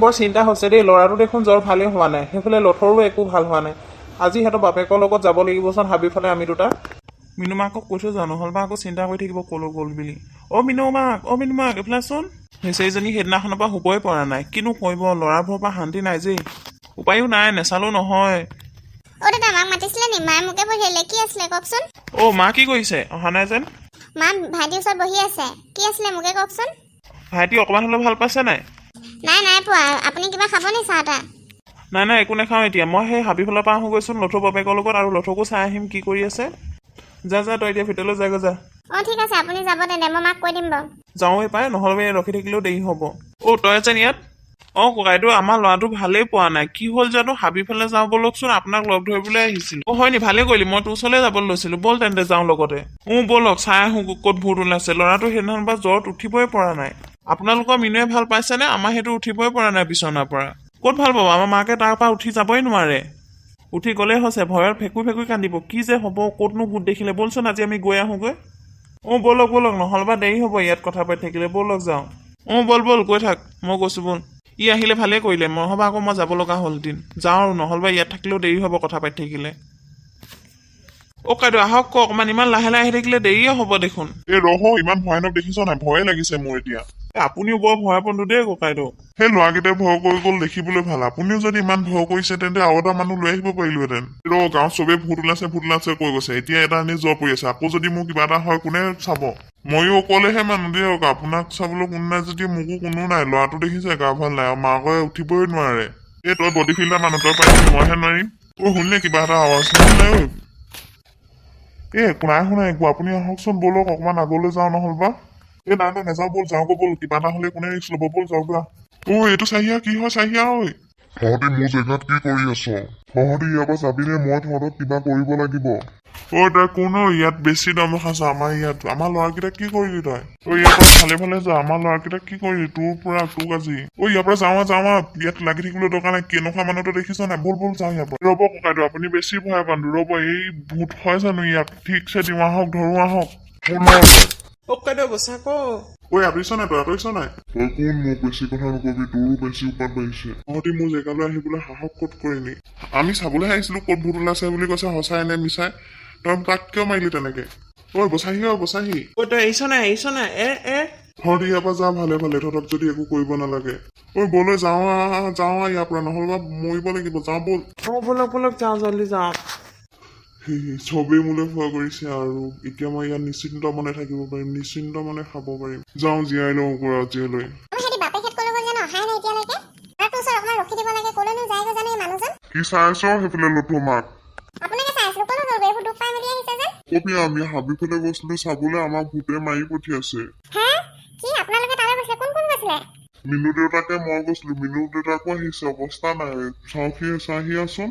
বৰ চিন্তা হৈছে দেই, ল'ৰাটো দেখোন জ্বৰ ভালেই হোৱা নাই, সেইফালে লঠৰো একো ভাল হোৱা নাই। আজি সিহঁতৰ বাপেকৰ লগত যাব লাগিবচোন হাবিফালে আমি দুটা। মিনু মাকক কৈ থৈ যাওঁ, নহ'লেবা আকৌ চিন্তা কৰি থাকিব ক'লৈ গ'ল বুলি। মিনু মাক এইফালেচোন। সেইজনী সেইদিনাখনৰ পৰা শুবই পৰা নাই, কিনো কৰিব, ল'ৰাবোৰৰ পৰা শান্তি নাই যে। উপায়ো নাই, নেচালেও নহয়। দাদা মাক মাতিছিলে নি? মায়ে মোকে পঠিয়ালে, কি আছিলে কওকচোন। মা কি কৰিছে? অহা নাই যেন। মা ভাইটিৰ ওচৰত বহি আছে, কি আছিলে মোকে কওকচোন। ভাইটি অকণমান হ'লেও ভাল পাইছে নাই? নাই পোৱা। আপুনি কিবা খাব নি চাহ তাহ? নাই একো নাখাওঁ এতিয়া। মই সেই হাবিফালৰ পৰা আহোঁ গৈছোন লঠুৰ বাপেকৰ লগত, আৰু লঠুকো চাই আহিম কি কৰি আছে। যা তই এতিয়া ভিতৰলৈ যাগৈ যা। ঠিক আছে, আপুনি যাব তেন্তে, মই মাক কৈ দিম বাৰু। যাওঁৱেই পাই, নহ'লে ৰখি থাকিলেও দেৰি হ'ব। তই আছেন ইয়াত? ককাইদেউ, আমাৰ ল'ৰাটো ভালেই পোৱা নাই, কি হ'ল জানো। হাবিফালে যাওঁ ব'লকচোন, আপোনাক লগ ধৰিবলৈ আহিছিলোঁ। হয় নি? ভালেই কৰিলি, মই তোৰ ওচৰলৈ যাবলৈ লৈছিলোঁ। ব'ল তেন্তে যাওঁ লগতে। ব'লক, চাই আহোঁ ক'ত ভূত ওলাইছে। ল'ৰাটো সেইদিনাখন পৰা জ্বৰত উঠিবই পৰা নাই। আপোনালোকৰ মিনুৱে ভাল পাইছেনে? আমাৰ সেইটো উঠিবই পৰা নাই বিচনাৰ পৰা। ক'ত ভাল পাব? আমাৰ মাকে তাৰ পৰা উঠি যাবই নোৱাৰে। উঠি গ'লেই হৈছে, ভয়ত ফেকুৰি কান্দিব। কি যে হ'ব, ক'তনো ভূত দেখিলে। ব'লচোন আজি আমি গৈ আহোঁগৈ। ব'লক, নহ'লেবা দেৰি হ'ব ইয়াত কথা পাতি থাকিলে। ব'লক যাওঁ। ব'ল গৈ থাক, মই গৈছোঁ ব'ল। ই আহিলে ভালেই কৰিলে, নহ'বা আকৌ মই যাব লগা হ'লহেঁতেন। যাওঁ আৰু, নহ'লেবা ইয়াত থাকিলেও দেৰি হ'ব কথা পাতি থাকিলে। কাইদেউ আহক, অকণমান ইমান লাহে আহি থাকিলে দেৰিয়ে হ'ব দেখোন। ৰহ, ইমান ভয়ানক দেখিছ নাই? ভয়ে লাগিছে মোৰ এতিয়া। আপুনিও বৰ ভয় বন্ধু দেই ককাইদেউ। সেই ল'ৰাকেইটাই ভয় কৰি গ'ল, দেখিবলৈ ভাল। আপুনিও যদি ইমান ভয় কৰিছে তেন্তে আৰু এটা মানুহ লৈ আহিব পাৰিলোহেঁতেন। গাঁৱত চবেই ভূত ওলাইছে কৈ গৈছে, এতিয়া এটা আনি জ্বৰ পৰি আছে। আকৌ যদি মোৰ কিবা এটা হয় কোনে চাব? ময়ো অকলেহে মানুহ দিয়ক, আপোনাক চাবলৈ কোনো নাই যদি মোকো কোনো নাই। ল'ৰাটো দেখিছে গা ভাল নাই, আৰু মাকে উঠিবই নোৱাৰে। তই বডি ফিল্ডাৰ মানুহ, তই পাৰিবি, মইহে নোৱাৰিম। শুনিলে কিবা এটা আৱাজ নাই? নাই শুনা একো। আপুনি আহকচোন, ব'লক অকমান আগলৈ যাওঁ নহ'লবা। নাই নাযাওঁ, ব'ল যাওঁগৈ ব'ল। কিবা এটা হ'লে কোনে ৰিক্স ল'ব, ব'ল যাওঁ ব'লা। এইটো চাহিয়া, কি হয় চাহিয়া? তহঁতি মোৰ জেগাত কি কৰি আছ? তহঁতি ইয়াৰ পৰা যাবিনে? মই তহঁতক কিবা কৰিব লাগিব। তই কোনো ইয়াত বেছি দম খাইছ। আমাৰ ল'ৰাকেইটাক কি কৰিলি তই? ইয়াৰ পৰা ভালে যা। আমাৰ ল'ৰাকেইটাক কি কৰিলি? তোক আজি ইয়াৰ পৰা যাওঁ। ইয়াত লাগি থাকিবলৈ দৰকাৰ নাই। কেনেকুৱা মানুহটো দেখিছ নাই? ব'ল যাওঁ ইয়াৰ পৰা। ৰ'ব ককাইদেউ, আপুনি বেছি ভয় পান। ৰ'ব, এই ভূত হয় জানো ইয়াত? ঠিকছে দিওঁ, আহক, ধৰো আহক। ককাইদেউ বচা আঁতৰিছ নাই? তই কোন? মোক বেছি কথা নকবি, তোৰো বেছি উৎপাত বাঢ়িছে। তহঁতি মোৰ জেগালৈ আহিবলৈ সাহস ক'ত কৰিলি? আমি চাবলৈ আহিছিলো ক'ত ভূত ওলাইছে বুলি কৈছে, সঁচাই নে মিছাই? তই তাক কিয় মাৰিলি তেনেকে? বচাহি। তই আহিছ নাই? তহঁতি ইয়াৰ পৰা যা ভালে, তহঁতক যদি একো কৰিব নালাগে। ব'লৈ যাওঁ ইয়াৰ পৰা, নহ'লে মৰিব লাগিব। যাওঁ ব'ল। ব'লক যাওঁ, জল্দি যাওঁ। চবেই মোলৈ ভয় কৰিছে, আৰু এতিয়া মই ইয়াত নিশ্চিন্ত মনে থাকিব পাৰিম, নিশ্চিন্ত মনে খাব পাৰিম। যাওঁ, জীয়াই লওঁ আজিলৈ। কি চাই আছ সেইফালে লঠু মাক? কবি, আমি হাবিফালে গৈছিলো চাবলৈ, আমাক ভূতে মাৰি পঠিয়াইছে। মিনু দেউতাকে মই গৈছিলো, মিনু দেউতাকো আহিছে, অৱস্থা নাই। চাহিয়াচোন।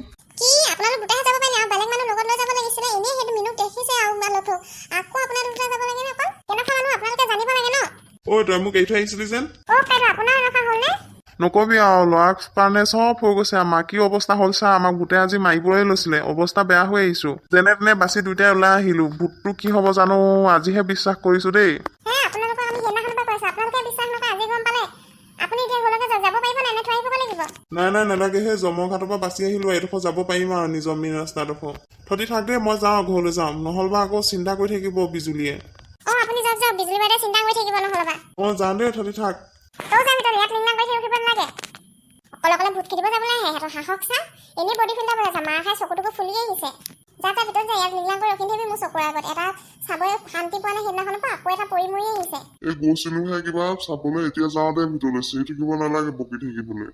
তই মোক এৰি থৈ আহিছিলি যেন? নকবি আৰু, ল'ৰাক কাৰণে চব হৈ গৈছে। আমাৰ কি অৱস্থা হ'ল চা, আমাক ভূতে আজি মাৰিবলৈ লৈছিলে, অৱস্থা বেয়া হৈ আহিছো। যেনে তেনে বাচি দুইটাই ওলাই আহিলো। ভূতটো কি হ'ব জানো, আজিহে বিশ্বাস কৰিছো দেই। নাই নালাগে, সেই জমৰ ঘাটৰ পৰা বাচি আহিলো, এডোখৰ যাব পাৰিম আৰু নিজৰ মেইন ৰাস্তাডোখৰ। থতি থাক দেই, মই যাওঁ, ঘৰলৈ যাম, নহ'লেবা আকৌ চিন্তা কৰি থাকিব বিজুলীয়ে। যাওঁ দেই, থতি থাক। গৈছিলোহে কিবা চাবলৈ, এতিয়া যাওঁতে ভিতৰলৈ চিঞৰি থাকিব নালাগে, বকি থাকিবলৈ।